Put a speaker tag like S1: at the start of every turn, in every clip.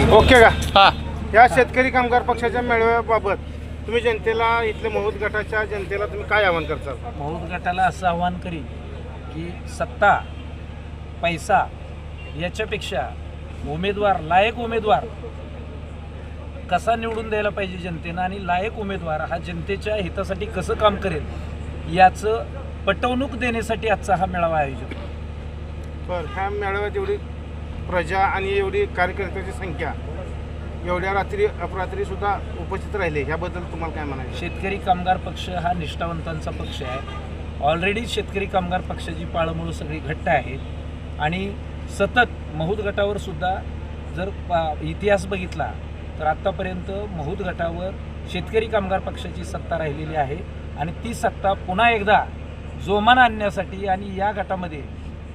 S1: Okay का?
S2: हा
S1: या शेतकरी कामगार पक्षाच्या मेळाव्याबाबत तुम्ही जनतेला, इथल्या महूद गटाच्या जनतेला तुम्ही काय आवाहन करता?
S3: महूद गटाला असं आवाहन करी की सत्ता, पैसा याच्यापेक्षा उमेदवार, लायक उमेदवार कसा निवडून द्यायला पाहिजे जनतेनं आणि लायक उमेदवार हा जनतेच्या हितासाठी कसं काम करेल याचं पटवणूक देण्यासाठी आजचा हा मेळावा आयोजित.
S1: बरं, ह्या मेळाव्यात एवढी प्रजा आणि एवढी कार्यकर्त्याची संख्या एवढ्या अपरात्री सुद्धा उपस्थित राहिले, ह्याबद्दल तुम्हाला काय म्हणायचं?
S3: शेतकरी कामगार पक्ष हा निष्ठावंतांचा पक्ष आहे. ऑलरेडी शेतकरी कामगार पक्षाची पाळंमुळं सगळी घट्ट आहेत आणि सतत महूद गटावर सुद्धा जर इतिहास बघितला तर आत्तापर्यंत महूद गटावर शेतकरी कामगार पक्षाची सत्ता राहिलेली आहे आणि ती सत्ता पुन्हा एकदा जोमानं आणण्यासाठी आणि या गटामध्ये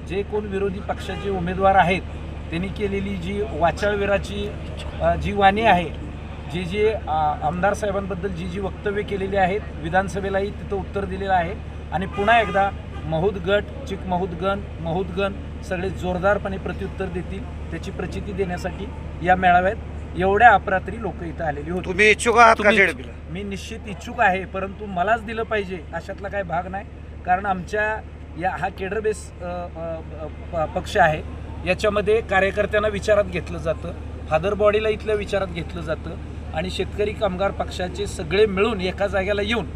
S3: जे कोण विरोधी पक्षाचे उमेदवार आहेत त्यांनी केलेली जी वाचाळवीराची जी वाणी आहे, जे आमदार साहेबांबद्दल जी वक्तव्य केलेली आहेत, विधानसभेलाही तिथं उत्तर दिलेलं आहे आणि पुन्हा एकदा महूद गट, चिक महूद गण सगळे जोरदारपणे प्रत्युत्तर देतील. त्याची प्रचिती देण्यासाठी या मेळाव्यात एवढ्या अपरात्री लोक इथं आलेली होती.
S1: तुम्ही इच्छुक आहात का जेडपीला?
S3: मी निश्चित इच्छुक आहे, परंतु मलाच दिलं पाहिजे अशातला काही भाग नाही. कारण आमच्या हा केडर बेस पक्ष आहे, याच्यामध्ये कार्यकर्त्यांना विचारात घेतलं जातं, फादर बॉडीला इथल्या विचारात घेतलं जातं आणि शेतकरी कामगार पक्षाचे सगळे मिळून एका जागेला येऊन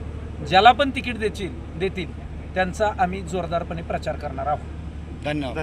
S3: ज्याला पण तिकीट देतील त्यांचा आम्ही जोरदारपणे प्रचार करणार आहोत.
S1: धन्यवाद.